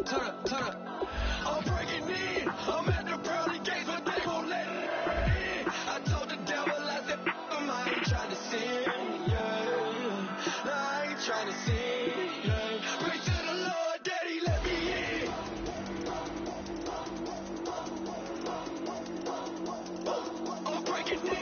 I'm breaking in. I'm at the pearly gates, but they won't let me in. I told the devil, I said, I ain't trying to sin, yeah. No, I ain't trying to sin, yeah. Pray to the Lord that he let me in. I'm breaking in.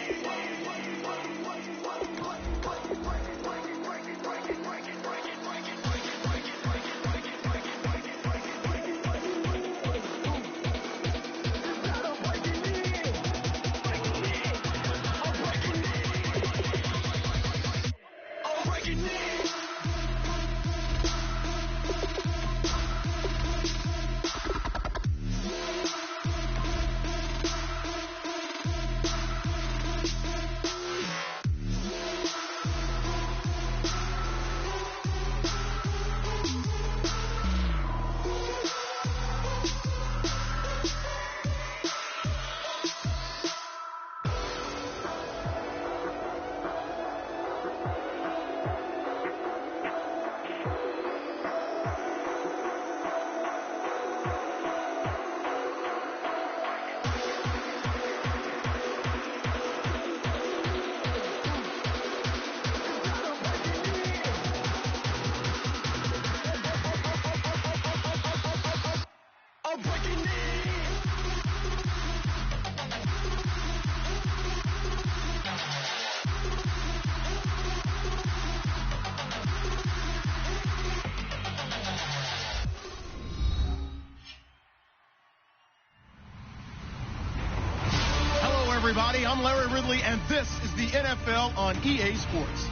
Everybody, I'm Larry Ridley, and this is the NFL on EA Sports.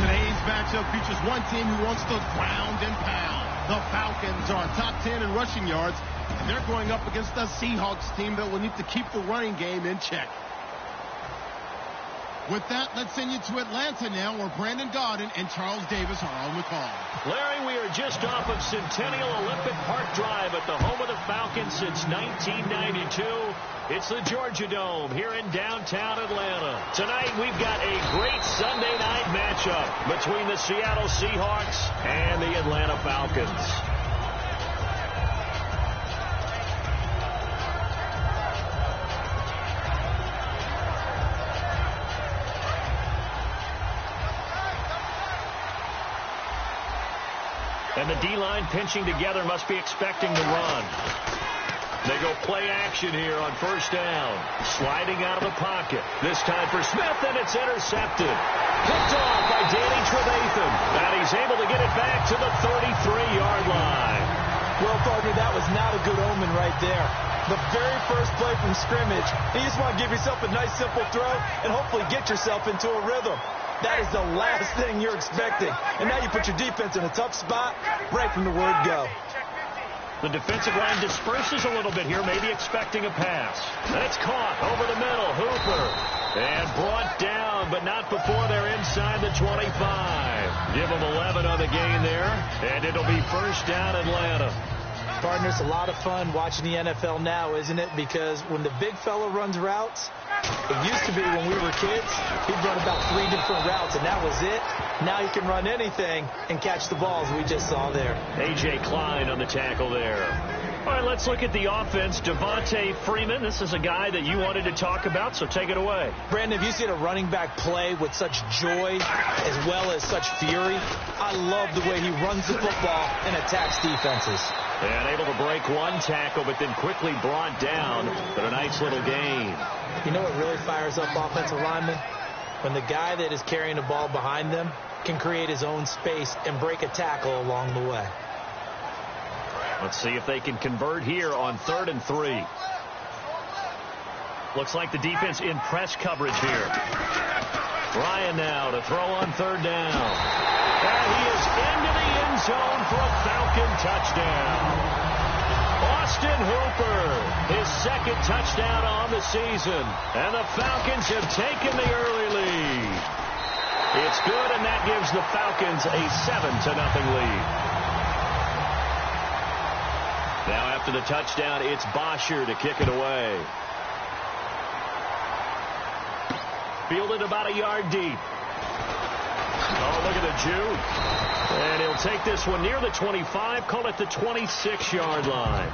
Today's matchup features one team who wants to ground and pound. The Falcons are top 10 in rushing yards, and they're going up against the Seahawks team that will need to keep the running game in check. With that, let's send you to Atlanta now, where Brandon Gaudin and Charles Davis are on the call. Larry, we are just off of Centennial Olympic Park Drive at the home of the Falcons since 1992. It's the Georgia Dome here in downtown Atlanta. Tonight, we've got a great Sunday night matchup between the Seattle Seahawks and the Atlanta Falcons. And the D-line pinching together must be expecting to run. They go play action here on first down. Sliding out of the pocket. This time for Smith, and it's intercepted. Picked off by Danny Trevathan. And he's able to get it back to the 33-yard line. Well, partner, that was not a good omen right there. The very first play from scrimmage, you just want to give yourself a nice, simple throw and hopefully get yourself into a rhythm. That is the last thing you're expecting. And now you put your defense in a tough spot right from the word go. The defensive line disperses a little bit here, maybe expecting a pass. And it's caught over the middle. Hooper. And brought down, but not before they're inside the 25. Give them 11 on the gain there. And it'll be first down Atlanta. Partner, it's a lot of fun watching the NFL now, isn't it? Because when the big fella runs routes, it used to be when we were kids, he'd run about 3 different routes, and that was it. Now he can run anything and catch the balls we just saw there. A.J. Klein on the tackle there. All right, let's look at the offense. Devontae Freeman, this is a guy that you wanted to talk about, so take it away. Brandon, have you seen a running back play with such joy as well as such fury? I love the way he runs the football and attacks defenses. And able to break one tackle, but then quickly brought down. But a nice little gain. You know what really fires up offensive linemen? When the guy that is carrying the ball behind them can create his own space and break a tackle along the way. Let's see if they can convert here on 3rd and 3. Looks like the defense in press coverage here. Ryan now to throw on 3rd down. And he is into the end zone for a Falcon touchdown. Austin Hooper, his 2nd touchdown on the season. And the Falcons have taken the early lead. It's good, and that gives the Falcons a 7-0 lead. Now after the touchdown, it's Bosher to kick it away. Fielded about a yard deep. Oh, look looking to juke. And he'll take this one near the 25, call it the 26-yard line.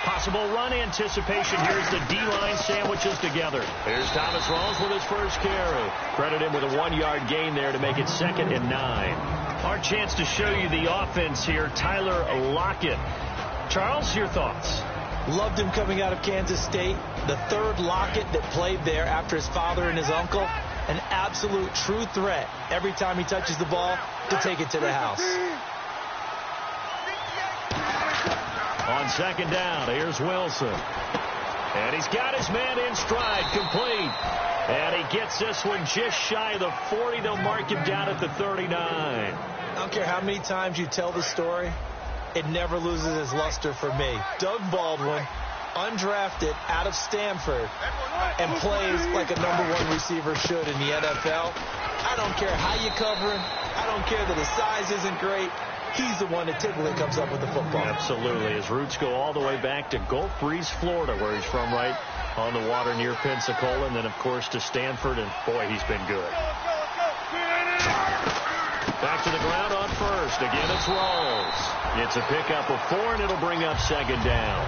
Possible run anticipation. Here's the D-line sandwiches together. Here's Thomas Rawls with his first carry. Credit him with a 1-yard gain there to make it 2nd and 9. Our chance to show you the offense here, Tyler Lockett. Charles, your thoughts? Loved him coming out of Kansas State. The third Lockett that played there after his father and his uncle. An absolute true threat every time he touches the ball to take it to the house. On 2nd down, here's Wilson. And he's got his man in stride, complete. And he gets this one just shy of the 40. They'll mark him down at the 39. I don't care how many times you tell the story, it never loses its luster for me. Doug Baldwin, undrafted out of Stanford, and plays like a #1 receiver should in the NFL. I don't care how you cover him. I don't care that his size isn't great. He's the one that typically comes up with the football. Absolutely. His roots go all the way back to Gulf Breeze, Florida, where he's from, right on the water near Pensacola, and then, of course, to Stanford, and, boy, he's been good. Back to the ground on first. Again, it's Rawls. It's a pickup of 4, and it'll bring up 2nd down.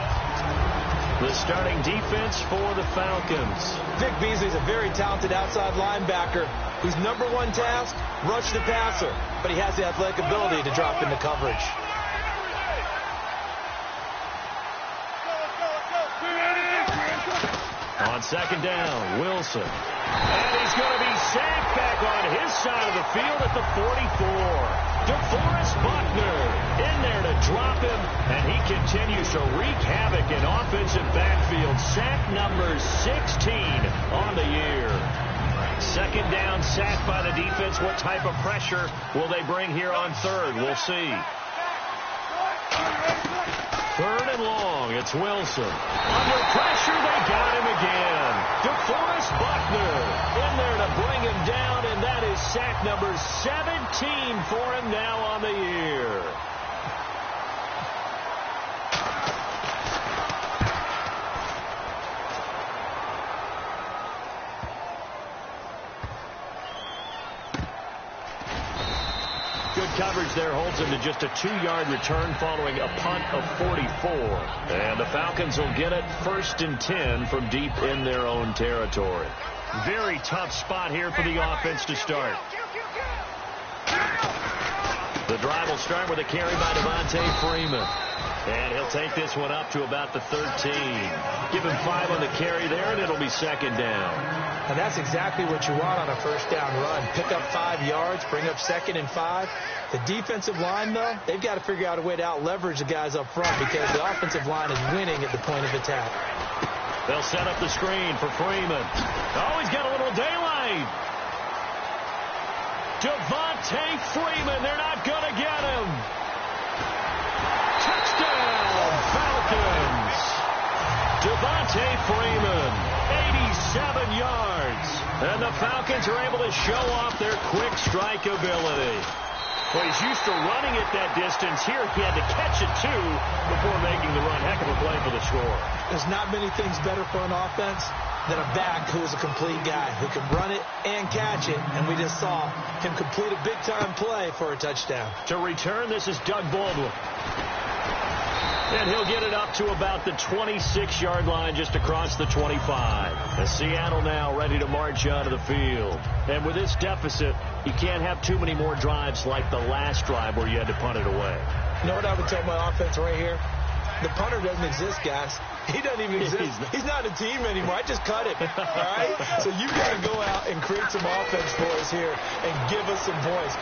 The starting defense for the Falcons. Vic Beasley's a very talented outside linebacker whose #1 task, rush the passer, but he has the athletic ability to drop into coverage. On 2nd down, Wilson. And he's going to be sacked back on his side of the field at the 44. DeForest Buckner in there to drop him, and he continues to wreak havoc in offensive backfield. Sack number 16 on the year. 2nd down, sacked by the defense. What type of pressure will they bring here on 3rd? We'll see. 3rd and long, it's Wilson. Under pressure, they got him again. DeForest Buckner in there to bring him down, and that is sack number 17 for him now on the year. Good coverage there holds him to just a 2-yard return following a punt of 44. And the Falcons will get it 1st and 10 from deep in their own territory. Very tough spot here for the offense to start. The drive will start with a carry by Devontae Freeman. And he'll take this one up to about the 13. Give him 5 on the carry there, and it'll be 2nd down. And that's exactly what you want on a 1st down run. Pick up 5 yards, bring up 2nd and 5. The defensive line, though, they've got to figure out a way to out-leverage the guys up front because the offensive line is winning at the point of attack. They'll set up the screen for Freeman. Oh, he's got a little daylight. Devontae Freeman, they're not going to get him. Touchdown, Falcons. Devontae Freeman, 87 yards. And the Falcons are able to show off their quick strike ability. Well, he's used to running at that distance. Here, he had to catch it, too, before making the run. Heck of a play for the score. There's not many things better for an offense than a back who is a complete guy who can run it and catch it. And we just saw him complete a big-time play for a touchdown. To return, this is Doug Baldwin. And he'll get it up to about the 26-yard line just across the 25. As Seattle now ready to march onto the field. And with this deficit, you can't have too many more drives like the last drive where you had to punt it away. You know what I would tell my offense right here? The punter doesn't exist, guys. He doesn't even exist. He's not a team anymore. I just cut him. All right? So you've got to go out and create some offense for us here and give us some points.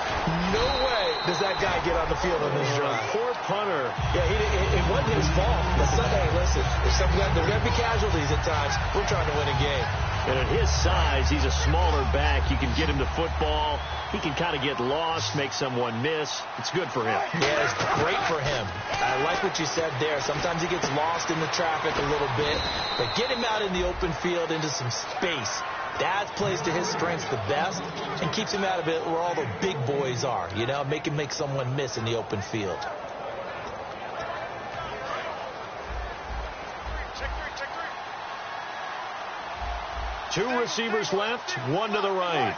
No way does that guy get on the field on this drive. Poor punter. Yeah, it wasn't his fault. But Sunday, listen, there's going to be casualties at times. We're trying to win a game. And at his size, he's a smaller back. You can get him to football. He can kind of get lost, make someone miss. It's good for him. Yeah, it's great for him. I like what you said there. Sometimes he gets lost in the traffic a little bit. But get him out in the open field into some space. That plays to his strengths the best and keeps him out of it where all the big boys are, you know, make someone miss in the open field. Two receivers left, one to the right.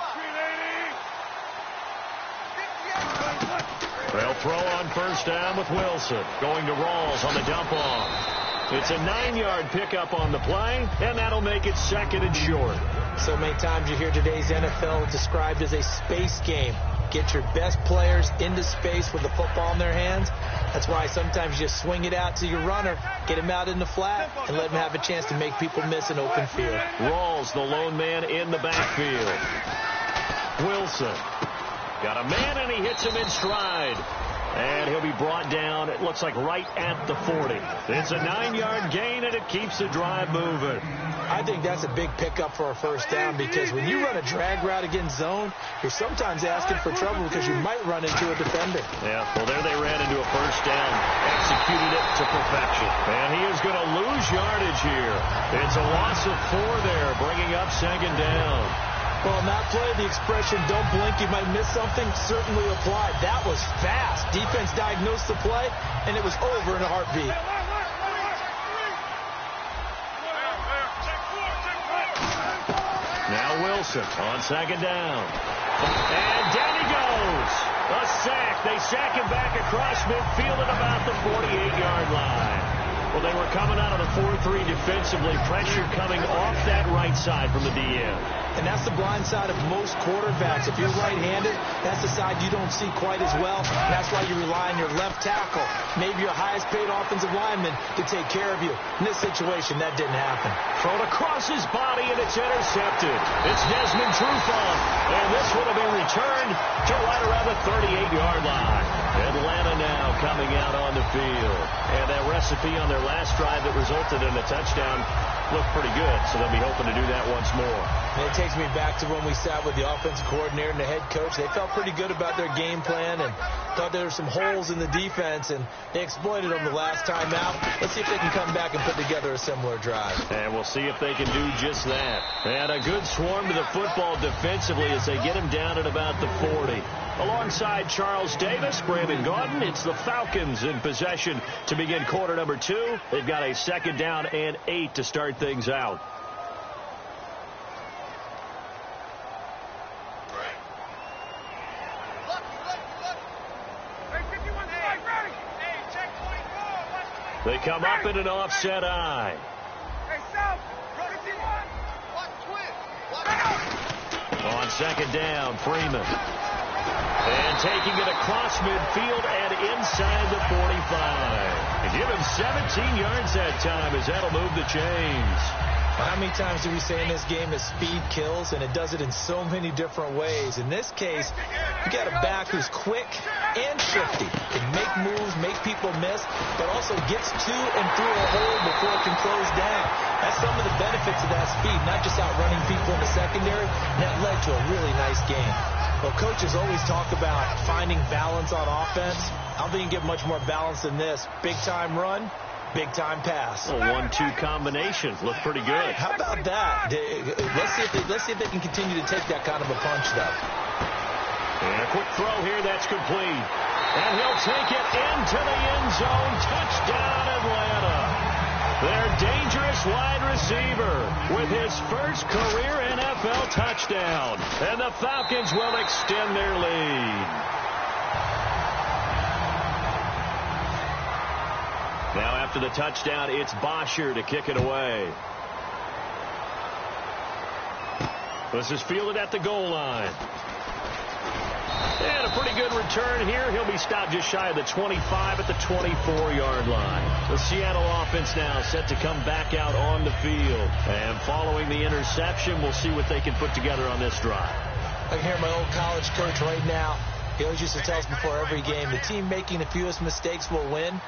They'll throw on first down with Wilson. Going to Rawls on the dump off. It's a 9-yard pickup on the play, and that'll make it second and short. So many times you hear today's NFL described as a space game. Get your best players into space with the football in their hands. That's why sometimes you just swing it out to your runner, get him out in the flat, and let him have a chance to make people miss an open field. Rawls, the lone man in the backfield. Wilson got a man, and he hits him in stride. And he'll be brought down, it looks like right at the 40. It's a 9-yard gain, and it keeps the drive moving. I think that's a big pickup for a first down because when you run a drag route against zone, you're sometimes asking for trouble because you might run into a defender. Yeah, well, there they ran into a first down, executed it to perfection. And he is going to lose yardage here. It's a loss of 4 there, bringing up second down. Well, in that play, the expression, don't blink, you might miss something, certainly applied. That was fast. Defense diagnosed the play, and it was over in a heartbeat. Now Wilson on second down. And down he goes. A sack. They sack him back across midfield at about the 48-yard line. Well, they were coming out of the 4-3 defensively. Pressure coming off that right side from the DM. And that's the blind side of most quarterbacks. If you're right-handed, that's the side you don't see quite as well. And that's why you rely on your left tackle, maybe your highest-paid offensive lineman, to take care of you. In this situation, that didn't happen. Thrown across his body, and it's intercepted. It's Desmond Trufant. And this one will be returned to right around the 38-yard line. Atlanta now coming out on the field. And that recipe on their last drive that resulted in a touchdown looked pretty good, so they'll be hoping to do that once more. And it takes me back to when we sat with the offensive coordinator and the head coach. They felt pretty good about their game plan and thought there were some holes in the defense, and they exploited them the last time out. Let's see if they can come back and put together a similar drive. And we'll see if they can do just that. And a good swarm to the football defensively as they get him down at about the 40. Alongside Charles Davis, Brandon Gaudin, it's the Falcons in possession to begin quarter number 2. They've got a second down and 8 to start things out. They come up in an offset eye. On second down, Freeman. And taking it across midfield and inside the 45. And give him 17 yards that time as that'll move the chains. How many times do we say in this game that speed kills, and it does it in so many different ways? In this case, you got a back who's quick and shifty, can make moves, make people miss, but also gets to and through a hole before it can close down. That's some of the benefits of that speed, not just outrunning people in the secondary. And that led to a really nice game. Well, coaches always talk about finding balance on offense. I don't think you can get much more balance than this. Big-time run, big-time pass. A 1-2 combination. Looked pretty good. How about that? Let's see if they can continue to take that kind of a punch, though. And a quick throw here. That's complete. And he'll take it into the end zone. Touchdown, Atlanta. Their dangerous wide receiver with his first career NFL touchdown. And the Falcons will extend their lead. Now after the touchdown, it's Bosher to kick it away. This is fielded at the goal line. And a pretty good return here. He'll be stopped just shy of the 25 at the 24-yard line. The Seattle offense now set to come back out on the field. And following the interception, we'll see what they can put together on this drive. I can hear my old college coach right now. He always used to tell us before every game, the team making the fewest mistakes will win.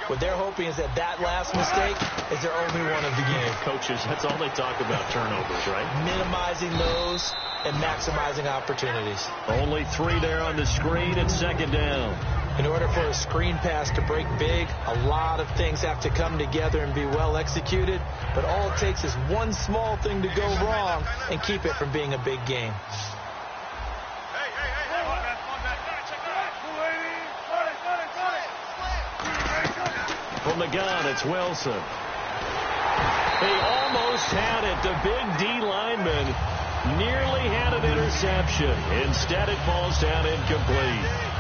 What they're hoping is that last mistake is their only one of the game. Coaches, that's all they talk about, turnovers, right? Minimizing those and maximizing opportunities. Only 3 there on the screen at second down. In order for a screen pass to break big, a lot of things have to come together and be well executed, but all it takes is one small thing to go wrong and keep it from being a big game. From the gun, it's Wilson. They almost had it. The big D lineman nearly had an interception. Instead, it falls down incomplete.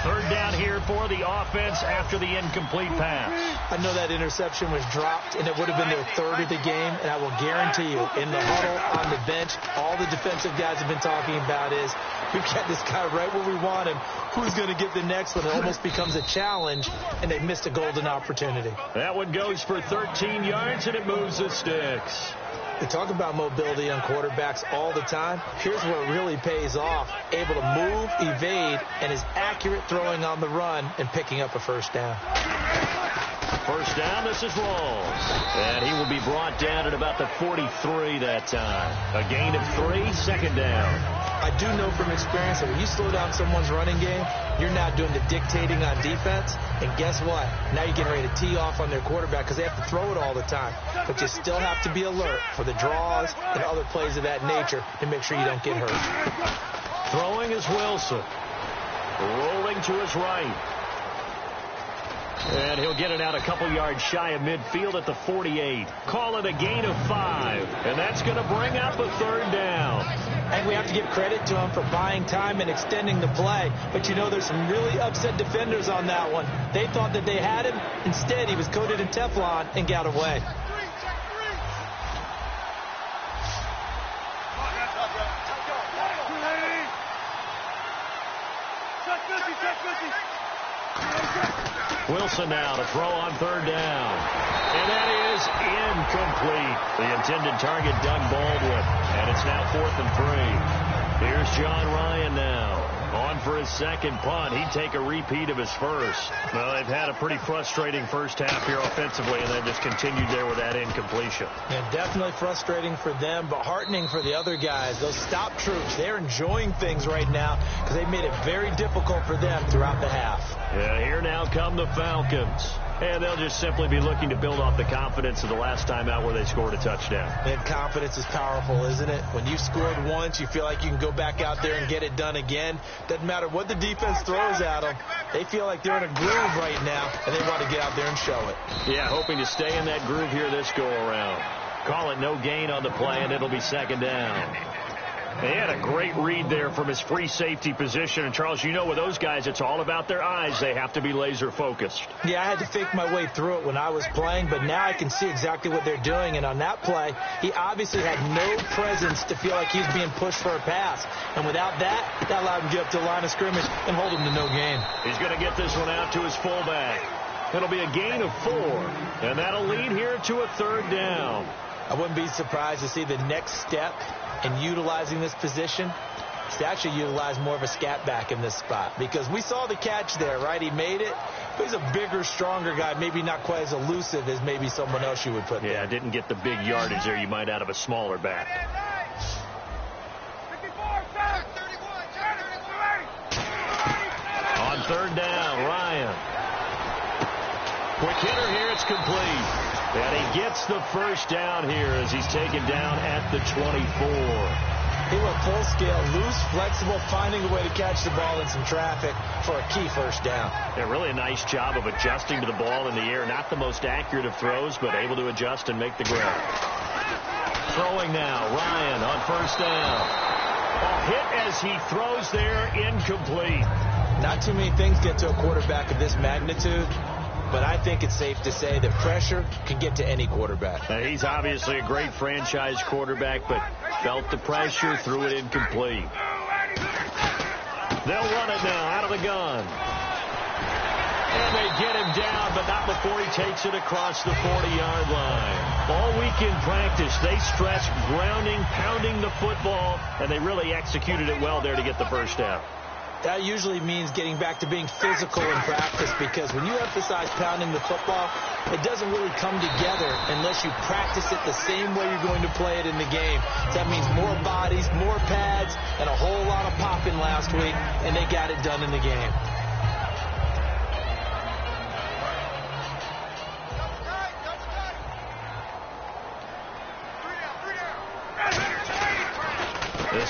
Third down here for the offense after the incomplete pass. I know that interception was dropped, and it would have been their third of the game, and I will guarantee you, in the huddle, on the bench, all the defensive guys have been talking about is, we've got this guy right where we want him. Who's going to get the next one? It almost becomes a challenge, and they've missed a golden opportunity. That one goes for 13 yards, and it moves the sticks. They talk about mobility on quarterbacks all the time. Here's where it really pays off. Able to move, evade, and is accurate throwing on the run and picking up a first down. First down, this is Rawls. And he will be brought down at about the 43 that time. A gain of 3, second down. I do know from experience that when you slow down someone's running game, you're not doing the dictating on defense. And guess what? Now you're getting ready to tee off on their quarterback because they have to throw it all the time. But you still have to be alert for the draws and other plays of that nature to make sure you don't get hurt. Throwing is Wilson. Rolling to his right. And he'll get it out a couple yards shy of midfield at the 48. Call it a gain of 5. And that's going to bring up a third down. And we have to give credit to him for buying time and extending the play. But, you know, there's some really upset defenders on that one. They thought that they had him. Instead, he was coated in Teflon and got away. Wilson now to throw on third down. And that is incomplete. The intended target, Doug Baldwin. And it's now 4th and 3. Here's John Ryan now. On for his second punt. He'd take a repeat of his first. Well, they've had a pretty frustrating first half here offensively, and then just continued there with that incompletion. Yeah, definitely frustrating for them, but heartening for the other guys. Those stop troops, they're enjoying things right now because they made it very difficult for them throughout the half. Yeah, here now come the Falcons. And they'll just simply be looking to build off the confidence of the last time out where they scored a touchdown. And confidence is powerful, isn't it? When you've scored once, you feel like you can go back out there and get it done again. Doesn't matter what the defense throws at them. They feel like they're in a groove right now, and they want to get out there and show it. Yeah, hoping to stay in that groove here this go-around. Call it no gain on the play, and it'll be second down. They had a great read there from his free safety position. And, Charles, you know with those guys, it's all about their eyes. They have to be laser-focused. Yeah, I had to fake my way through it when I was playing, but now I can see exactly what they're doing. And on that play, he obviously had no presence to feel like he was being pushed for a pass. And without that, that allowed him to get up to the line of scrimmage and hold him to no gain. He's going to get this one out to his fullback. It'll be a gain of 4, and that'll lead here to a third down. I wouldn't be surprised to see the next step in utilizing this position is to actually utilize more of a scat back in this spot, because we saw the catch there, right? He made it, but he's a bigger, stronger guy, maybe not quite as elusive as maybe someone else you would put there. Yeah, didn't get the big yardage there you might out of a smaller back. On third down, Ryan. Quick hitter here, it's complete. And he gets the first down here as he's taken down at the 24. He went full scale, loose, flexible, finding a way to catch the ball in some traffic for a key first down. Yeah, really a nice job of adjusting to the ball in the air. Not the most accurate of throws, but able to adjust and make the grab. Throwing now, Ryan on first down. A hit as he throws there, incomplete. Not too many things get to a quarterback of this magnitude, but I think it's safe to say that pressure can get to any quarterback. He's obviously a great franchise quarterback, but felt the pressure, threw it incomplete. They'll run it now out of the gun. And they get him down, but not before he takes it across the 40-yard line. All week in practice, they stressed grounding, pounding the football, and they really executed it well there to get the first down. That usually means getting back to being physical in practice, because when you emphasize pounding the football, it doesn't really come together unless you practice it the same way you're going to play it in the game. So that means more bodies, more pads, and a whole lot of popping last week, and they got it done in the game.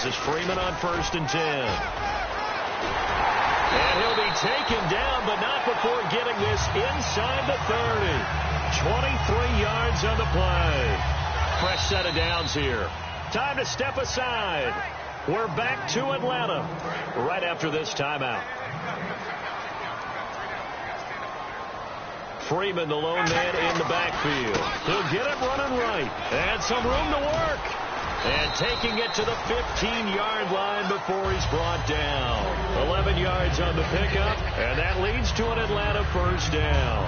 This is Freeman on 1st and 10. And he'll be taken down, but not before getting this inside the 30. 23 yards on the play. Fresh set of downs here. Time to step aside. We're back to Atlanta right after this timeout. Freeman, the lone man in the backfield. He'll get it running right. And some room to work. And taking it to the 15-yard line before he's brought down. 11 yards on the pickup, and that leads to an Atlanta first down.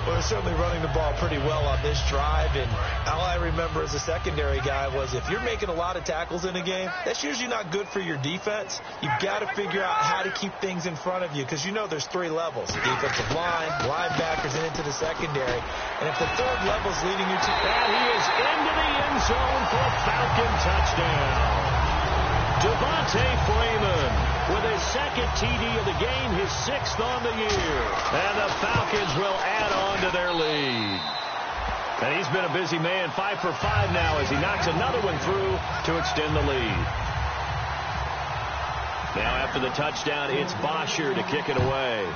Well, they're certainly running the ball pretty well on this drive, and all I remember as a secondary guy was if you're making a lot of tackles in a game, that's usually not good for your defense. You've got to figure out how to keep things in front of you because you know there's 3 levels, defensive line, linebackers, and into the secondary. And if the 3rd level is leading you to... And he is into the end zone for a Falcon touchdown. Devontae Freeman with his 2nd TD of the game, his 6th on the year. And the Falcons will add on to their lead. And he's been a busy man, 5 for 5 now as he knocks another one through to extend the lead. Now after the touchdown, it's Bosher to kick it away.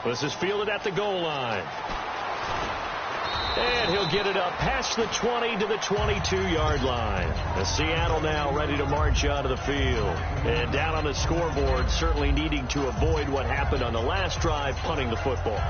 This is fielded at the goal line. And he'll get it up past the 20 to the 22-yard line. The Seattle now ready to march out of the field. And down on the scoreboard, certainly needing to avoid what happened on the last drive, punting the football.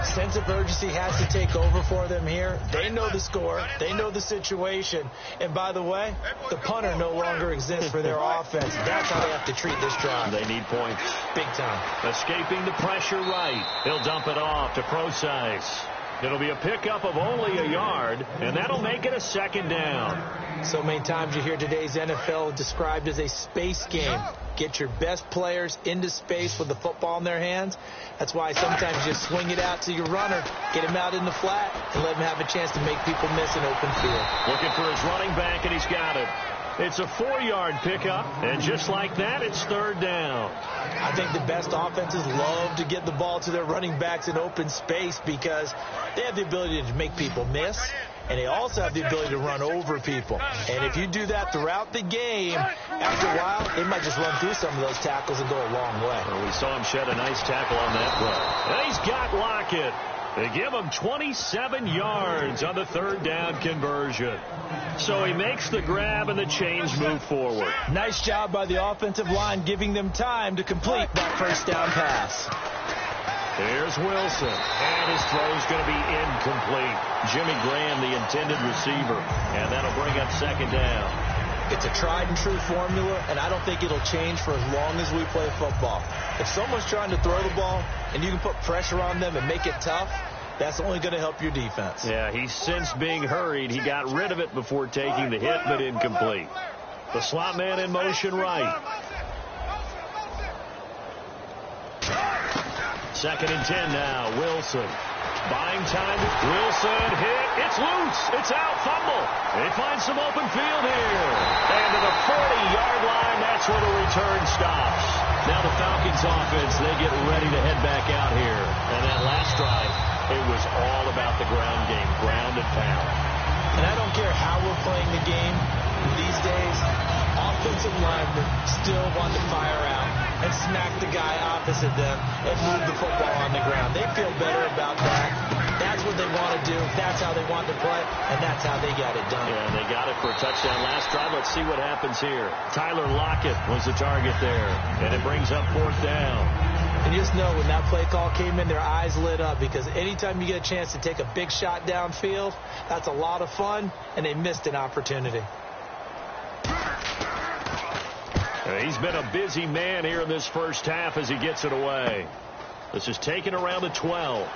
Sense of urgency has to take over for them here. They know the score. They know the situation. And by the way, the punter no longer exists for their offense. That's how they have to treat this drive. They need points. Big time. Escaping the pressure right. He'll dump it off to Procise. It'll be a pickup of only a yard, and that'll make it a 2nd down. So many times you hear today's NFL described as a space game. Get your best players into space with the football in their hands. That's why sometimes you just swing it out to your runner, get him out in the flat, and let him have a chance to make people miss an open field. Looking for his running back, and he's got it. It's a 4-yard pickup, and just like that, it's 3rd down. I think the best offenses love to get the ball to their running backs in open space because they have the ability to make people miss, and they also have the ability to run over people. And if you do that throughout the game, after a while, they might just run through some of those tackles and go a long way. Well, we saw him shed a nice tackle on that play. And he's got Lockett. They give him 27 yards on the 3rd down conversion. So he makes the grab and the chains move forward. Nice job by the offensive line giving them time to complete that 1st down pass. Here's Wilson, and his throw's going to be incomplete. Jimmy Graham, the intended receiver, and that'll bring up 2nd down. It's a tried-and-true formula, and I don't think it'll change for as long as we play football. If someone's trying to throw the ball and you can put pressure on them and make it tough, that's only going to help your defense. Yeah, he's since being hurried. He got rid of it before taking the hit, but incomplete. The slot man in motion right. 2nd and 10 now. Wilson. Buying time. Wilson hit. It's loose. It's out. Fumble. They find some open field here. And to the 40-yard line, that's where the return stops. Now the Falcons offense, they get ready to head back out here. And that last drive, it was all about the ground game, ground and pound. And I don't care how we're playing the game these days, offensive linemen still want to fire out and smack the guy opposite them and move the football on the ground. They feel better about that. That's what they want to do. That's how they want to play, and that's how they got it done. Yeah, they got it for a touchdown last drive. Let's see what happens here. Tyler Lockett was the target there, and it brings up 4th down. And you just know when that play call came in, their eyes lit up because anytime you get a chance to take a big shot downfield, that's a lot of fun, and they missed an opportunity. He's been a busy man here in this first half as he gets it away. This is taken around the 12.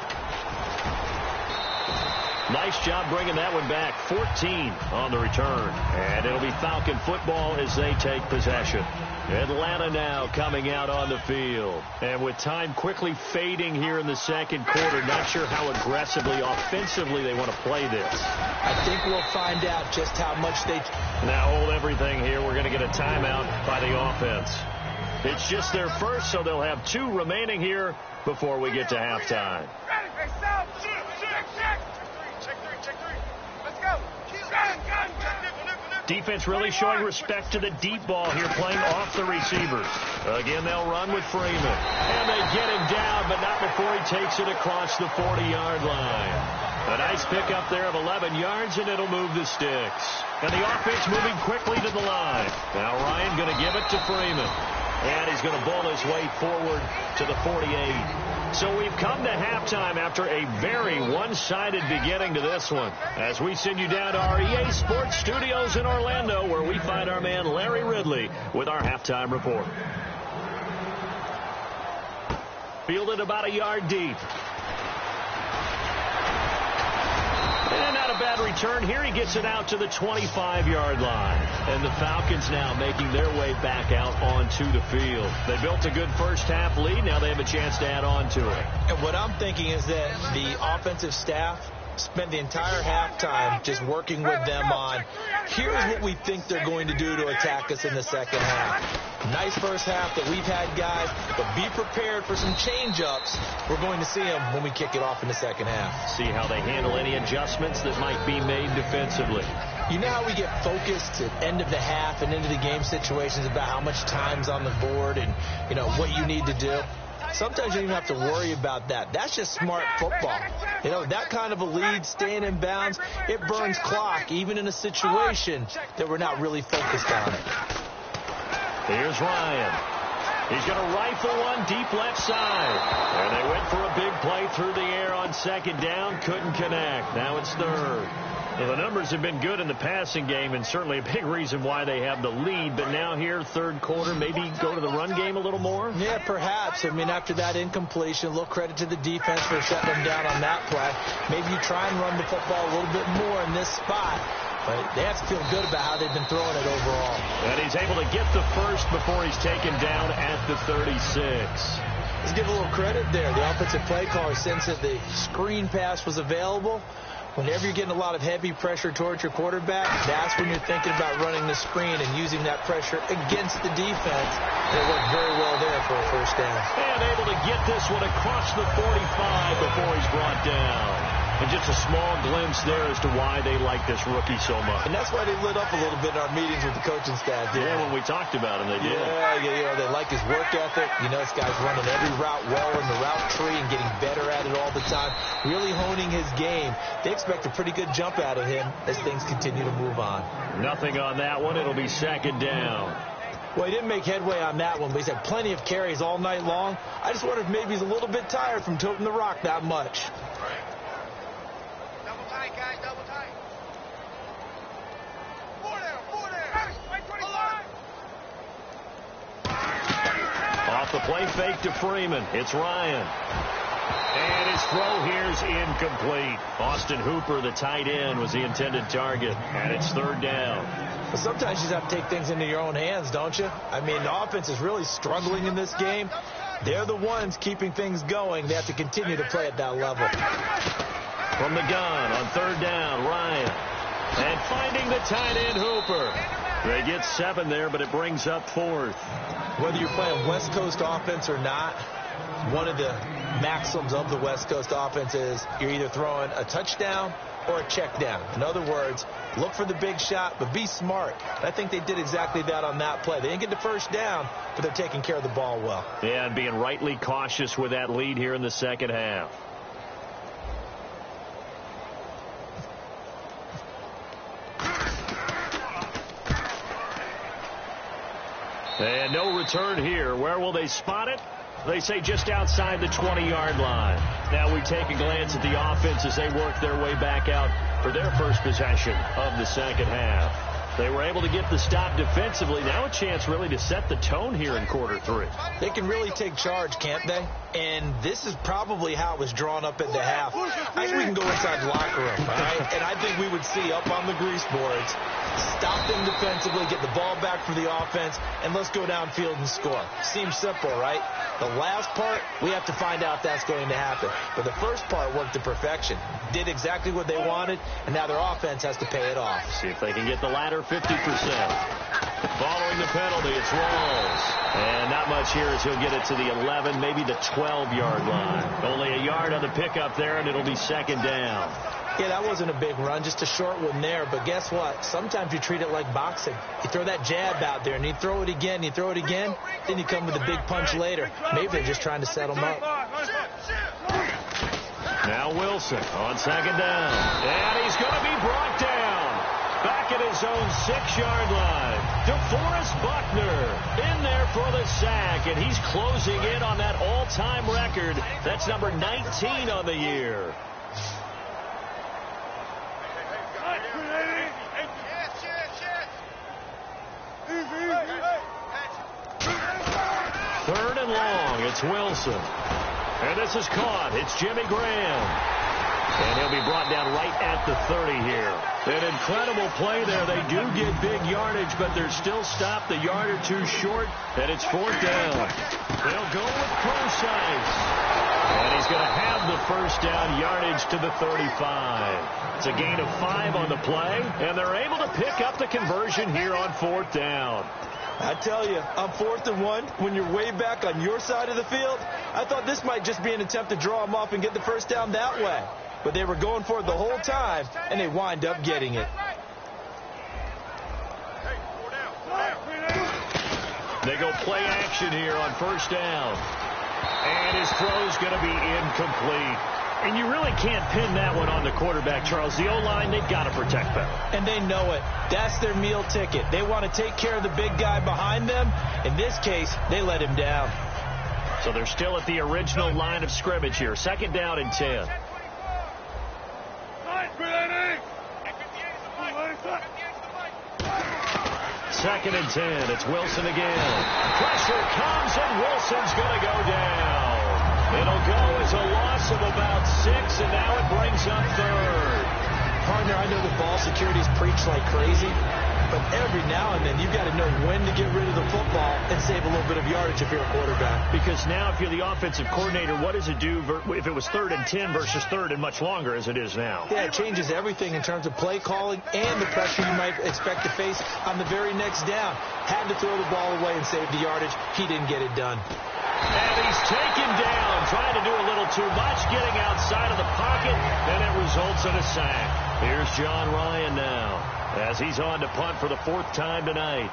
Nice job bringing that one back. 14 on the return. And it'll be Falcon football as they take possession. Atlanta now coming out on the field. And with time quickly fading here in the 2nd quarter, not sure how aggressively, offensively they want to play this. I think we'll find out just how much they... Now hold everything here. We're going to get a timeout by the offense. It's just their first, so they'll have 2 remaining here before we get to halftime. Check 3. Let's go. Gun. Defense really showing respect to the deep ball here, playing off the receivers. Again, they'll run with Freeman. And they get him down, but not before he takes it across the 40-yard line. A nice pickup there of 11 yards, and it'll move the sticks. And the offense moving quickly to the line. Now Ryan going to give it to Freeman. And he's going to bowl his way forward to the 48. So we've come to halftime after a very one-sided beginning to this one. As we send you down to our EA Sports Studios in Orlando, where we find our man Larry Ridley with our halftime report. Fielded about a yard deep. And not a bad return here. He gets it out to the 25-yard line. And the Falcons now making their way back out onto the field. They built a good first-half lead. Now they have a chance to add on to it. And what I'm thinking is that the offensive staff spent the entire halftime just working with them on, here's what we think they're going to do to attack us in the second half. Nice first half that we've had, guys, but be prepared for some change-ups. We're going to see them when we kick it off in the second half. See how they handle any adjustments that might be made defensively. You know how we get focused at end of the half and into the game situations about how much time's on the board and, you know, what you need to do? Sometimes you don't even have to worry about that. That's just smart football. You know, that kind of a lead, staying in bounds, it burns clock, even in a situation that we're not really focused on it. Here's Ryan. He's going to rifle one deep left side. And they went for a big play through the air on second down. Couldn't connect. Now it's third. Well, the numbers have been good in the passing game, and certainly a big reason why they have the lead. But now here, third quarter, maybe go to the run game a little more? Yeah, perhaps. I mean, after that incompletion, a little credit to the defense for shutting them down on that play. Maybe you try and run the football a little bit more in this spot. But they have to feel good about how they've been throwing it overall. And he's able to get the first before he's taken down at the 36. Let's give a little credit there. The offensive play caller, since that the screen pass was available, whenever you're getting a lot of heavy pressure towards your quarterback, that's when you're thinking about running the screen and using that pressure against the defense. And it worked very well there for a first down. And able to get this one across the 45 before he's brought down. And just a small glimpse there as to why they like this rookie so much. And that's why they lit up a little bit in our meetings with the coaching staff. Yeah, when we talked about him, they did. Yeah, you know, they like his work ethic. You know, this guy's running every route well in the route tree and getting better at it all the time, really honing his game. They expect a pretty good jump out of him as things continue to move on. Nothing on that one. It'll be second down. Well, he didn't make headway on that one, but he's had plenty of carries all night long. I just wonder if maybe he's a little bit tired from toting the rock that much. Off the play fake to Freeman. It's Ryan. And his throw here's incomplete. Austin Hooper, the tight end, was the intended target. And it's third down. Well, sometimes you just have to take things into your own hands, don't you? I mean, the offense is really struggling in this game. They're the ones keeping things going. They have to continue to play at that level. From the gun on third down, Ryan. And finding the tight end, Hooper. They get 7 there, but it brings up fourth. Whether you're playing West Coast offense or not, one of the maxims of the West Coast offense is you're either throwing a touchdown or a check down. In other words, look for the big shot, but be smart. I think they did exactly that on that play. They didn't get the first down, but they're taking care of the ball well. Yeah, and being rightly cautious with that lead here in the second half. And no return here. Where will they spot it? They say just outside the 20-yard line. Now we take a glance at the offense as they work their way back out for their first possession of the second half. They were able to get the stop defensively. Now a chance really to set the tone here in quarter 3. They can really take charge, can't they? And this is probably how it was drawn up at the half. I think we can go inside the locker room, all right? And I think we would see up on the grease boards, stop them defensively, get the ball back for the offense, and let's go downfield and score. Seems simple, right? The last part, we have to find out if that's going to happen. But the first part worked to perfection. Did exactly what they wanted, and now their offense has to pay it off. See if they can get the latter 50%. Following the penalty, it's Rawls. And not much here as he'll get it to the 11, maybe the 12-yard line. Only a yard on the pickup there, and it'll be second down. Yeah, that wasn't a big run, just a short one there. But guess what? Sometimes you treat it like boxing. You throw that jab out there, and you throw it again, you throw it again, then you come with a big punch later. Maybe they're just trying to set him up. Now Wilson on second down. And he's going to be brought down. Back at his own 6-yard line. DeForest Buckner in there for the sack, and he's closing in on that all-time record. That's number 19 on the year. Third and long. It's Wilson. And this is caught. It's Jimmy Graham. And he'll be brought down right at the 30 here. An incredible play there. They do get big yardage, but they're still stopped a yard or two short, and it's fourth down. They'll go with Procise. And he's going to have the first down, yardage to the 35. It's a gain of 5 on the play, and they're able to pick up the conversion here on fourth down. I tell you, on 4th and 1, when you're way back on your side of the field, I thought this might just be an attempt to draw them off and get the first down that way. But they were going for it the whole time, and they wind up getting it. They go play action here on first down. And his throw's going to be incomplete. And you really can't pin that one on the quarterback, Charles. The O-line, they've got to protect better. And they know it. That's their meal ticket. They want to take care of the big guy behind them. In this case, they let him down. So they're still at the original line of scrimmage here. Second down and 10. Second and 10. It's Wilson again. Pressure comes, and Wilson's going to go down. It'll go as a loss of about 6, and now it brings up third. Partner, I know the ball security's preached like crazy, but every now and then you've got to know when to get rid of the football and save a little bit of yardage if you're a quarterback. Because now if you're the offensive coordinator, what does it do if it was 3rd and 10 versus 3rd and much longer as it is now? Yeah, it changes everything in terms of play calling and the pressure you might expect to face on the very next down. Had to throw the ball away and save the yardage. He didn't get it done. And he's taken down, trying to do a little too much, getting outside of the pocket, and it results in a sack. Here's John Ryan now, as he's on to punt for the 4th time tonight.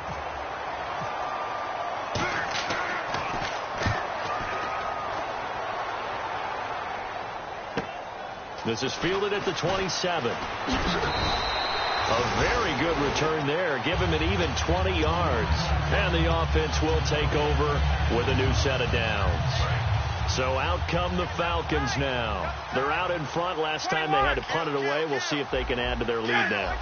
This is fielded at the 27. A very good return there. Give him an even 20 yards. And the offense will take over with a new set of downs. So out come the Falcons now. They're out in front. Last time they had to punt it away. We'll see if they can add to their lead now.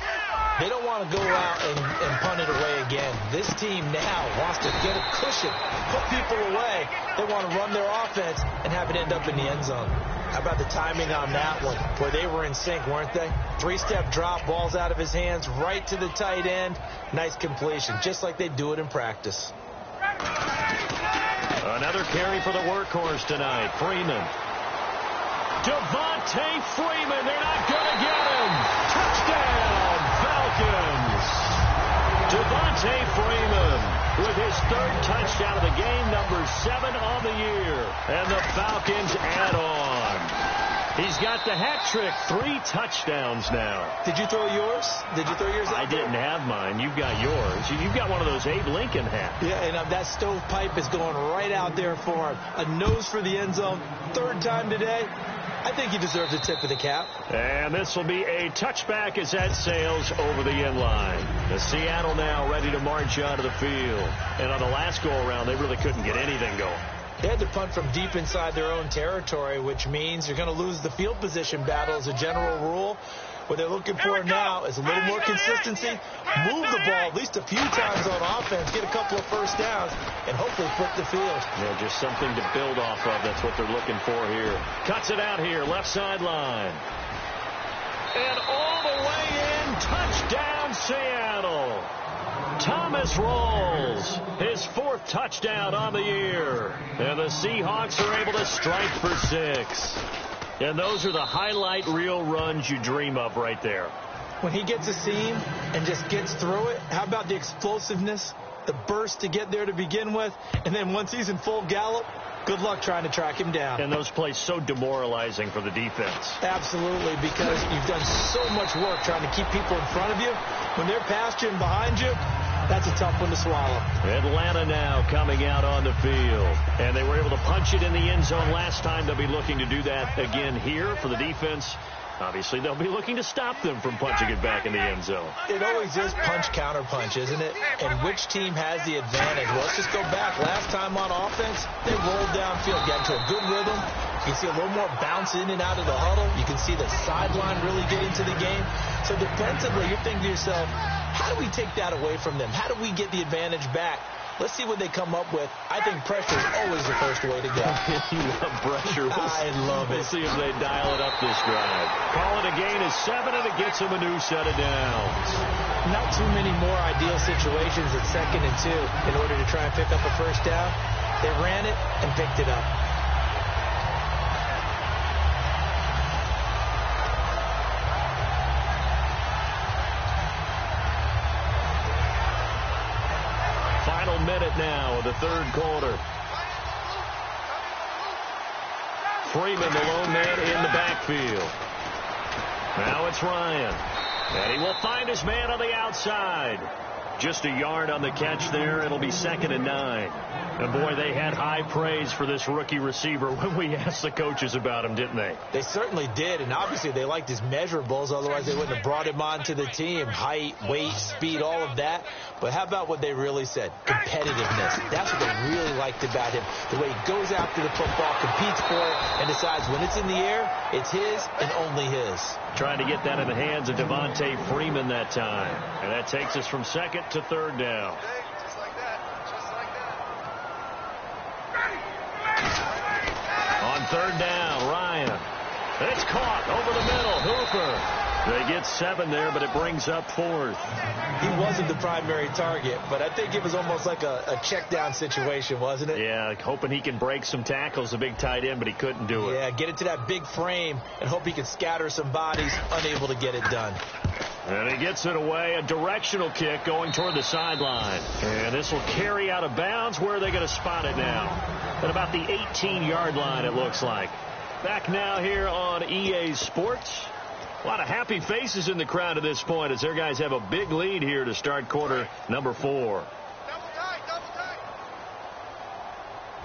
They don't want to go out and punt it away again. This team now wants to get a cushion, put people away. They want to run their offense and have it end up in the end zone. How about the timing on that one, where they were in sync, weren't they? 3-step drop, balls out of his hands, right to the tight end. Nice completion, just like they do it in practice. Another carry for the workhorse tonight, Freeman. Devontae Freeman, they're not going to get him. Touchdown, Falcons. Devontae Freeman with his 3rd touchdown of the game, number 7 on the year. And the Falcons add on. He's got the hat trick, 3 touchdowns now. Did you throw yours? Did you throw yours out I didn't have mine. You've got yours. You've got one of those Abe Lincoln hats. Yeah, and that stovepipe is going right out there for him. A nose for the end zone. 3rd time today. I think he deserves a tip of the cap. And this will be a touchback as that sails over the end line. The Seattle now ready to march onto the field. And on the last go-around, they really couldn't get anything going. They had to punt from deep inside their own territory, which means you're going to lose the field position battle as a general rule. What they're looking for now is a little more consistency, move the ball at least a few times on offense, get a couple of first downs, and hopefully flip the field. Yeah, just something to build off of. That's what they're looking for here. Cuts it out here, left sideline. And all the way in, touchdown Seattle. Thomas rolls his 4th touchdown on the year. And the Seahawks are able to strike for 6. And those are the highlight reel runs you dream of right there. When he gets a seam and just gets through it, how about the explosiveness? the burst to get there to begin with, and then once he's in full gallop, good luck trying to track him down. And those plays so demoralizing for the defense. Absolutely, because you've done so much work trying to keep people in front of you. When they're past you and behind you, that's a tough one to swallow. Atlanta now coming out on the field. And they were able to punch it in the end zone last time. They'll be looking to do that again here for the defense. Obviously, they'll be looking to stop them from punching it back in the end zone. It always is punch-counter-punch, isn't it? And which team has the advantage? Well, let's just go back. Last time on offense, they rolled downfield, got into a good rhythm. You can see a little more bounce in and out of the huddle. You can see the sideline really get into the game. So defensively, you're thinking to yourself, how do we take that away from them? How do we get the advantage back? Let's see what they come up with. I think pressure is always the first way to go. You love pressure. I love it. We'll see if they dial it up this drive. Call it a gain of 7, and it gets them a new set of downs. Not too many more ideal situations at 2nd and 2 in order to try and pick up a first down. They ran it and picked it up. Final minute now of the third quarter. Freeman, the lone man in the backfield. Now it's Ryan. And he will find his man on the outside. Just a yard on the catch there. It'll be 2nd and 9. And, boy, they had high praise for this rookie receiver when we asked the coaches about him, didn't they? They certainly did, and obviously they liked his measurables. Otherwise, they wouldn't have brought him onto the team. Height, weight, speed, all of that. But how about what they really said? Competitiveness. That's what they really liked about him. The way he goes after the football, competes for it, and decides when it's in the air, it's his and only his. Trying to get that in the hands of Devontae Freeman that time. And that takes us from 2nd to 3rd down. On 3rd down, Ryan. It's caught over the middle. Hooper. They get 7 there, but it brings up 4th. He wasn't the primary target, but I think it was almost like a check down situation, wasn't it? Yeah, like hoping he can break some tackles, a big tight end, but he couldn't do it. Yeah, get into that big frame and hope he can scatter some bodies, unable to get it done. And he gets it away, a directional kick going toward the sideline. And this will carry out of bounds. Where are they going to spot it now? At about the 18-yard line, it looks like. Back now here on EA Sports. A lot of happy faces in the crowd at this point as their guys have a big lead here to start quarter number 4.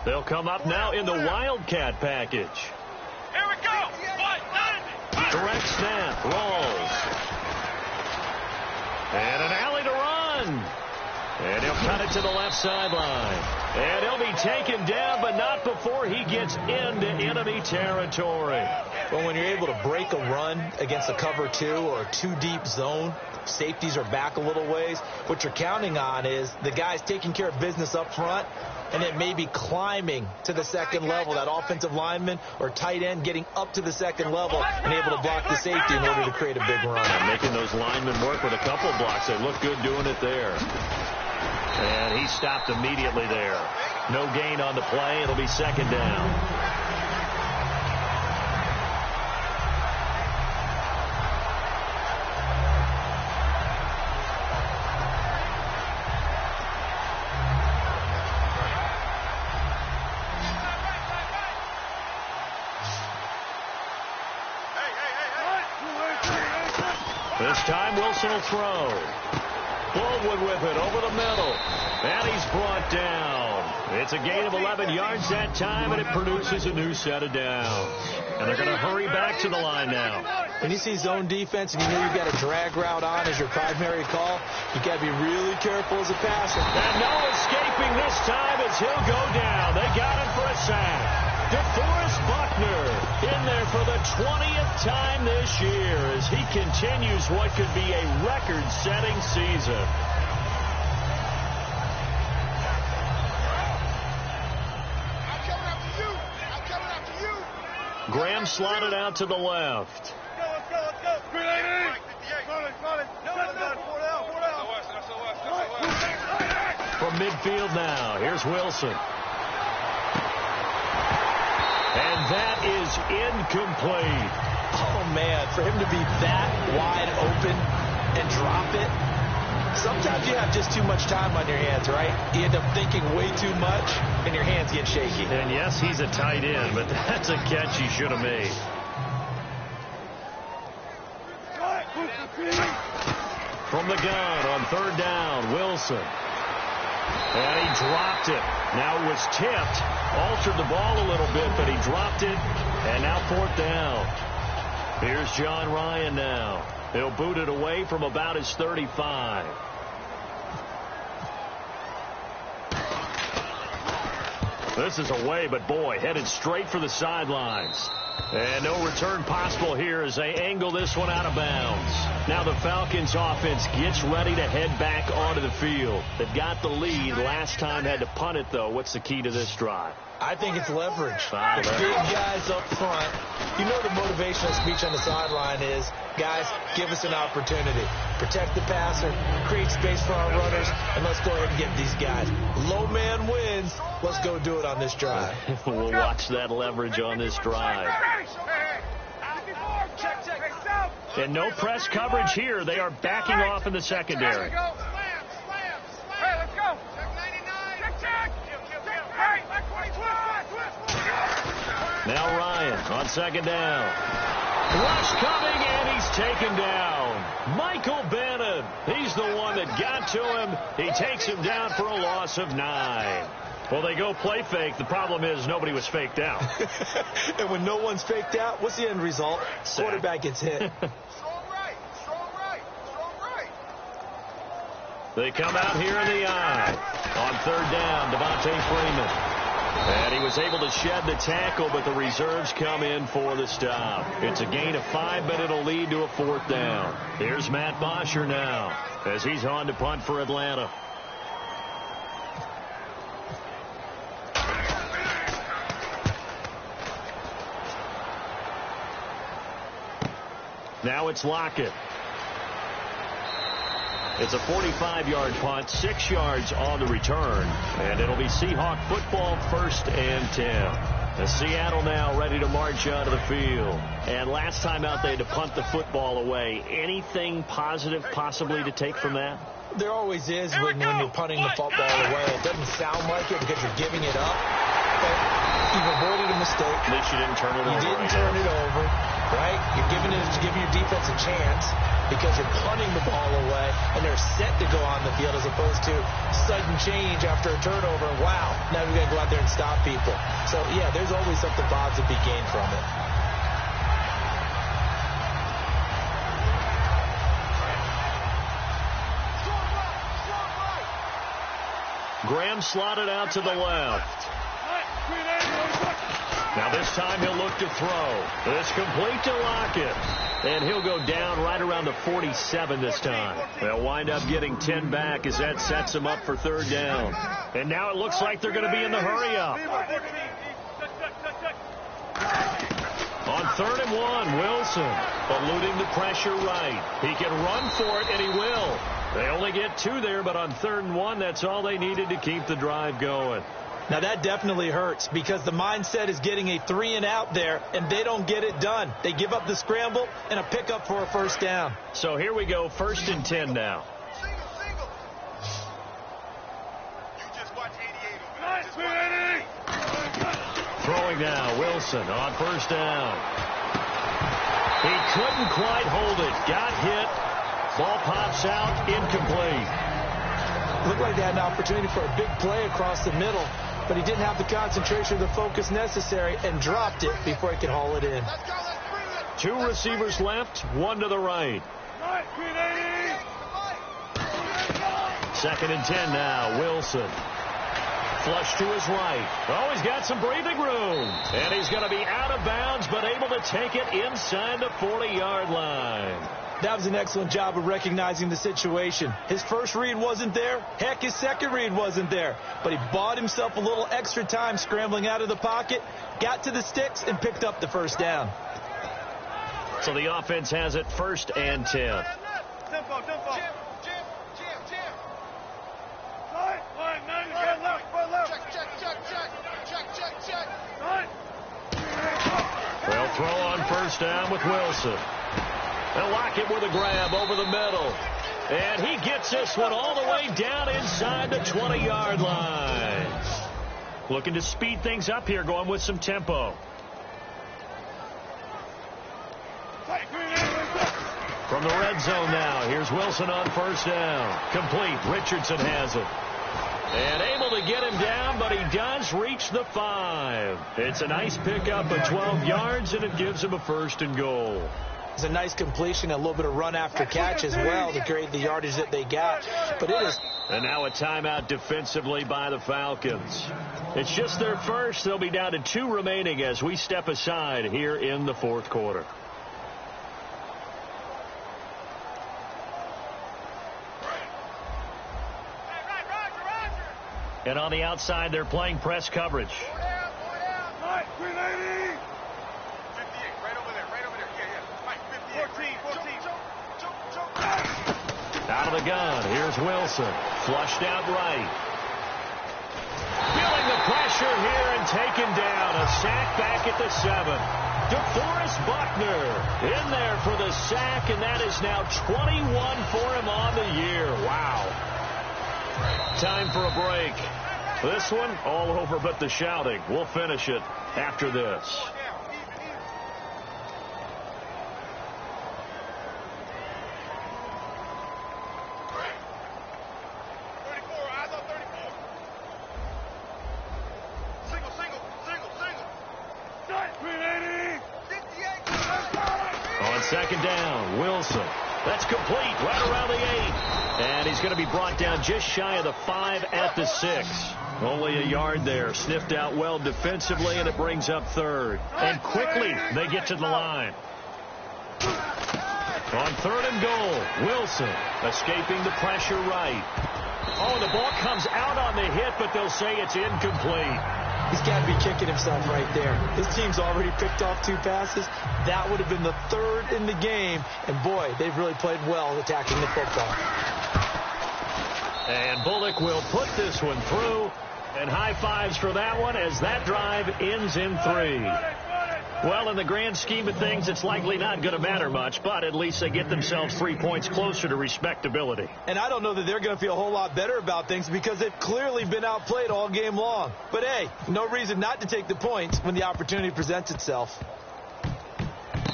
They'll come up now in the Wildcat package. Here we go. Direct snap, rolls. And an alley to run. And he'll cut it to the left sideline. And he'll be taken down, but not before he gets into enemy territory. Well, when you're able to break a run against a cover 2 or a 2-deep zone, safeties are back a little ways. What you're counting on is the guys taking care of business up front and then maybe climbing to the 2nd level, that offensive lineman or tight end getting up to the 2nd level and able to block the safety in order to create a big run. And making those linemen work with a couple blocks. They look good doing it there. And he stopped immediately there. No gain on the play. It'll be 2nd down. This time Wilson will throw. Baldwin with it over the middle. And he's brought down. It's a gain of 11 yards that time, and it produces a new set of downs. And they're going to hurry back to the line now. When you see zone defense and you know you've got a drag route on as your primary call, you got to be really careful as a passer. And no escaping this time as he'll go down. They got him for a sack. DeForest Buckner in there for the 20th time this year as he continues what could be a record-setting season. Graham slotted out to the left. Let's go. From midfield now, here's Wilson. And that is incomplete. Oh, man, for him to be that wide open and drop it, Sometimes you have just too much time on your hands, right? You end up thinking way too much, and your hands get shaky. And yes, he's a tight end, but that's a catch he should have made. From the gun on third down, Wilson. And he dropped it. Now it was tipped. Altered the ball a little bit, but he dropped it. And now fourth down. Here's John Ryan now. He'll boot it away from about his 35. This is away, but boy, headed straight for the sidelines. And no return possible here as they angle this one out of bounds. Now the Falcons offense gets ready to head back onto the field. They've got the lead. Last time had to punt it, though. What's the key to this drive? I think it's leverage. The big guys up front. You know the motivational speech on the sideline is, guys, give us an opportunity. Protect the passer, create space for our runners, and let's go ahead and get these guys. Low man wins. Let's go do it on this drive. We'll watch that leverage on this drive. And no press coverage here. They are backing off in the secondary. Now Ryan on second down. Rush coming, and he's taken down. Michael Bannon. He's the one that got to him. He takes him down for a loss of 9. Well, they go play fake. The problem is nobody was faked out. And when no one's faked out, what's the end result? Sack. Quarterback gets hit. They come out here in the eye. On third down, Devontae Freeman. And he was able to shed the tackle, but the reserves come in for the stop. It's a gain of 5, but it'll lead to a fourth down. Here's Matt Bosher now as he's on to punt for Atlanta. Now it's Lockett. It's a 45-yard punt, 6 yards on the return, and it'll be Seahawk football, 1st and 10. As Seattle now ready to march out of the field. And last time out they had to punt the football away. Anything positive possibly to take from that? There always is when you're punting the football away. It doesn't sound like it because you're giving it up, but you've avoided a mistake. At least you didn't turn it over. You didn't turn it over, right? You're giving your defense a chance because you're punting the ball away, and they're set to go on the field as opposed to sudden change after a turnover. And wow, now we've got to go out there and stop people. So, yeah, there's always something positive to be gained from it. Graham slotted out to the left. Now this time he'll look to throw. It's complete to Lockett. And he'll go down right around the 47 this time. They'll wind up getting 10 back as that sets them up for third down. And now it looks like they're going to be in the hurry-up. On 3rd and 1, Wilson eluding the pressure right. He can run for it, and he will. They only get 2 there, but on 3rd and 1, that's all they needed to keep the drive going. Now, that definitely hurts because the mindset is getting a 3-and-out there, and they don't get it done. They give up the scramble and a pickup for a first down. So here we go, 1st and 10 now. Throwing now, Wilson on 1st down. He couldn't quite hold it. Got hit. Ball pops out, incomplete. Looked like they had an opportunity for a big play across the middle, but he didn't have the concentration or the focus necessary and dropped it before he could haul it in. 2 receivers left, 1 to the right. 2nd and 10 now, Wilson. Flush to his right. Oh, he's got some breathing room. And he's going to be out of bounds, but able to take it inside the 40-yard line. That was an excellent job of recognizing the situation. His first read wasn't there. Heck, his second read wasn't there. But he bought himself a little extra time scrambling out of the pocket, got to the sticks, and picked up the first down. So the offense has it 1st and 10. They'll throw on 1st down with Wilson. They'll lock it with a grab over the middle. And he gets this one all the way down inside the 20-yard line. Looking to speed things up here, going with some tempo. From the red zone now, here's Wilson on first down. Complete. Richardson has it. And able to get him down, but he does reach the 5. It's a nice pickup of 12 yards, and it gives him a 1st and goal. It's a nice completion, a little bit of run after catch as well to create the yardage that they got. But it is. And now a timeout defensively by the Falcons. It's just their first. They'll be down to 2 remaining as we step aside here in the 4th quarter. And on the outside, they're playing press coverage. Out of the gun, here's Wilson. Flushed out right. Feeling the pressure here and taken down. A sack back at the 7. DeForest Buckner in there for the sack, and that is now 21 for him on the year. Wow. Time for a break. This one all over but the shouting. We'll finish it after this. On second down, Wilson. That's complete right around the 8. And he's going to be brought down just shy of the 5 at the 6. Only a yard there. Sniffed out well defensively, and it brings up 3rd. And quickly they get to the line. On 3rd and goal, Wilson escaping the pressure right. Oh, the ball comes out on the hit, but they'll say it's incomplete. He's got to be kicking himself right there. His team's already picked off 2 passes. That would have been the 3rd in the game. And, boy, they've really played well attacking the football. And Bullock will put this one through. And high fives for that one as that drive ends in 3. Well, in the grand scheme of things, it's likely not going to matter much, but at least they get themselves 3 points closer to respectability. And I don't know that they're going to feel a whole lot better about things because they've clearly been outplayed all game long. But, hey, no reason not to take the points when the opportunity presents itself.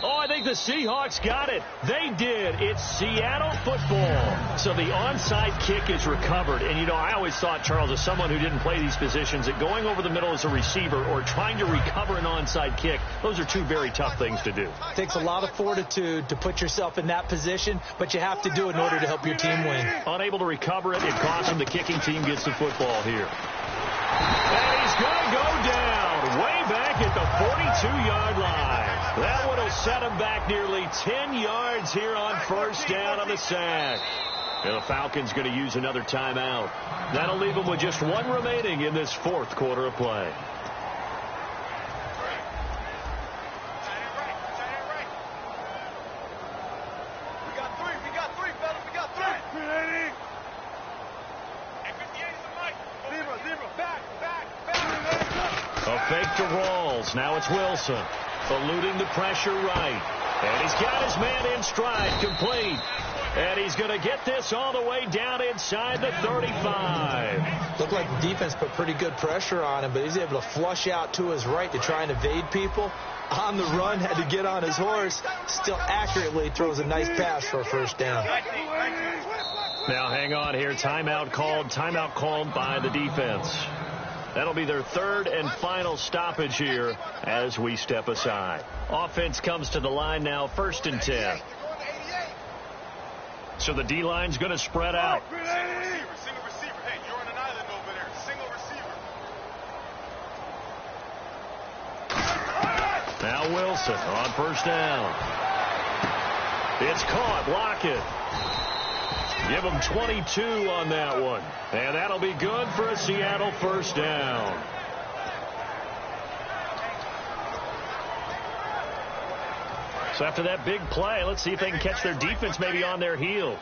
Oh, I think the Seahawks got it. They did. It's Seattle football. So the onside kick is recovered. And, you know, I always thought, Charles, as someone who didn't play these positions, that going over the middle as a receiver or trying to recover an onside kick, those are 2 very tough things to do. It takes a lot of fortitude to put yourself in that position, but you have to do it in order to help your team win. Unable to recover it, it costs him. The kicking team gets the football here. And he's going to go down way back at the 42-yard line. That would have set him back nearly 10 yards here on first down on the sack. And the Falcons going to use another timeout. That'll leave them with just 1 remaining in this 4th quarter of play. We got 3, fellas. We got 3. Zero. Back. A fake to Rawls. Now it's Wilson. Eluding the pressure right. And he's got his man in stride. Complete. And he's going to get this all the way down inside the 35. Looked like the defense put pretty good pressure on him, but he's able to flush out to his right to try and evade people. On the run, had to get on his horse. Still accurately throws a nice pass for a first down. Now hang on here. Timeout called by the defense. That'll be their 3rd and final stoppage here as we step aside. Offense comes to the line now, 1st and 10. So the D-line's going to spread out. Single receiver. Hey, you're on an island over there. Single receiver. Now Wilson on first down. It's caught. Lockett. Give him 22 on that one. And that'll be good for a Seattle first down. So after that big play, let's see if they can catch their defense maybe on their heels.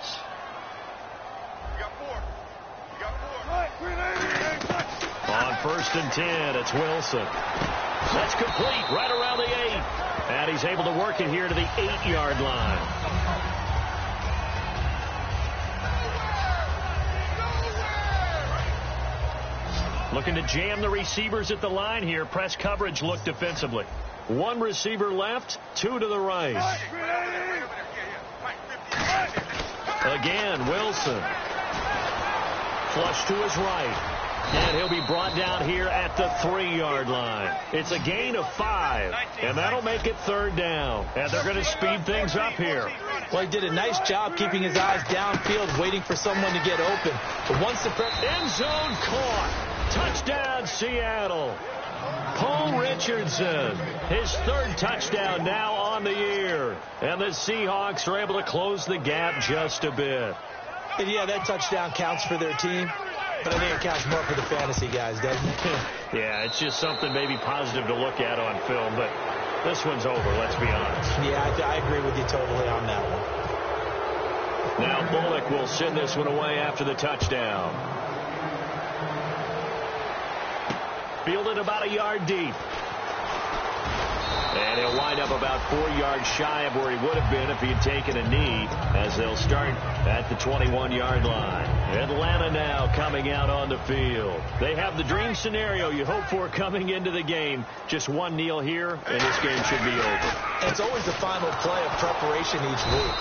We got 4. On 1st and 10, it's Wilson. That's complete right around the 8. And he's able to work it here to the 8-yard line. Looking to jam the receivers at the line here. Press coverage look defensively. One receiver left, two to the right. Again, Wilson. Flush to his right. And he'll be brought down here at the 3-yard line. It's a gain of 5, and that'll make it 3rd down. And they're going to speed things up here. Well, he did a nice job keeping his eyes downfield, waiting for someone to get open. But once the end zone caught. Touchdown, Seattle. Paul Richardson, his 3rd touchdown now on the year. And the Seahawks are able to close the gap just a bit. And yeah, that touchdown counts for their team. But I think it counts more for the fantasy guys, doesn't it? Yeah, it's just something maybe positive to look at on film, but this one's over, let's be honest. Yeah, I agree with you totally on that one. Now Bullock will send this one away after the touchdown. Fielded about a yard deep. And he'll wind up about 4 yards shy of where he would have been if he had taken a knee, as they'll start at the 21-yard line. Atlanta now coming out on the field. They have the dream scenario you hope for coming into the game. Just one kneel here, and this game should be over. And it's always the final play of preparation each week.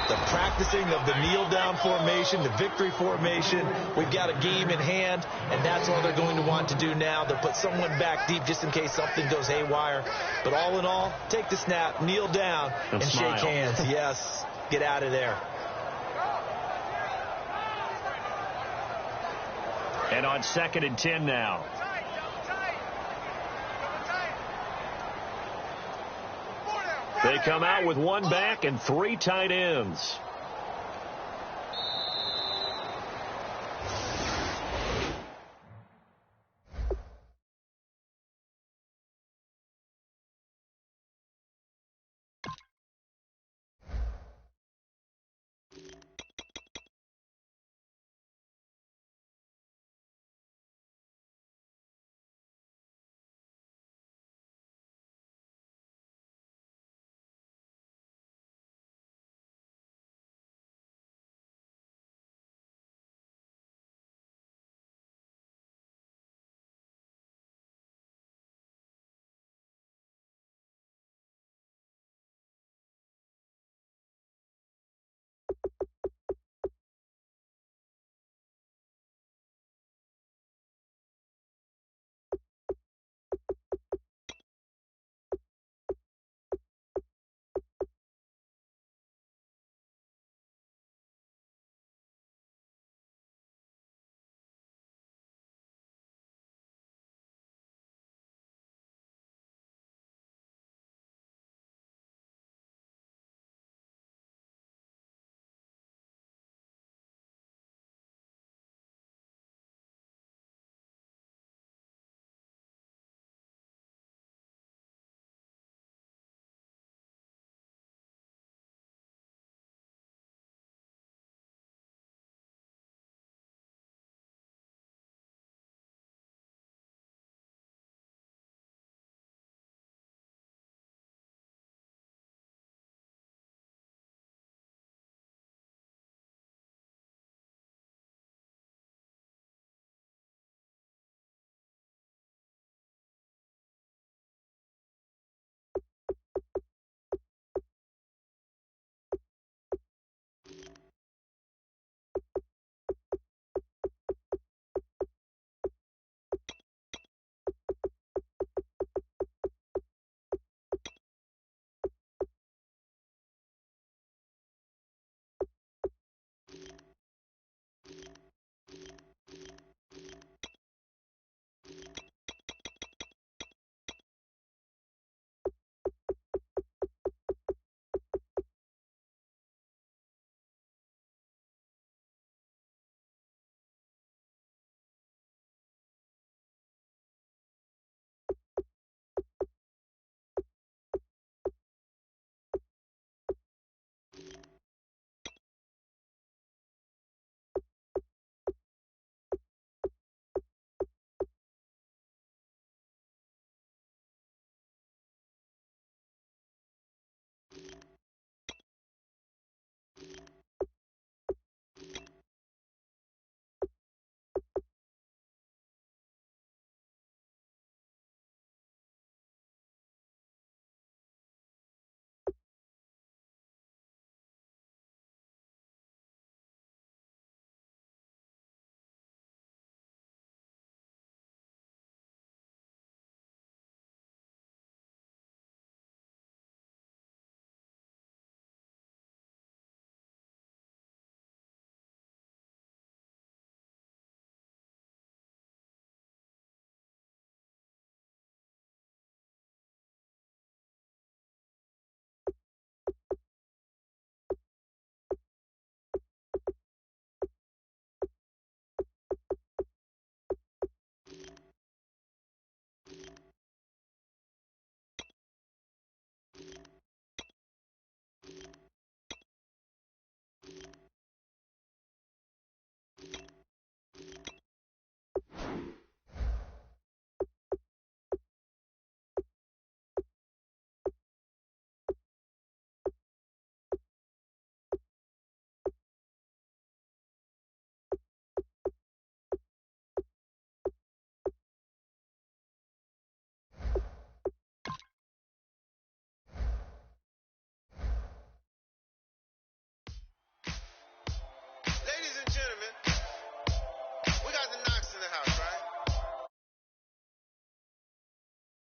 The practicing of the kneel-down formation, the victory formation. We've got a game in hand, and that's all they're going to want to do now. They'll put someone back deep just in case something goes haywire. But all in all, take the snap, kneel down, and shake hands. Yes, get out of there. And on 2nd and 10 now. They come out with 1 back and 3 tight ends.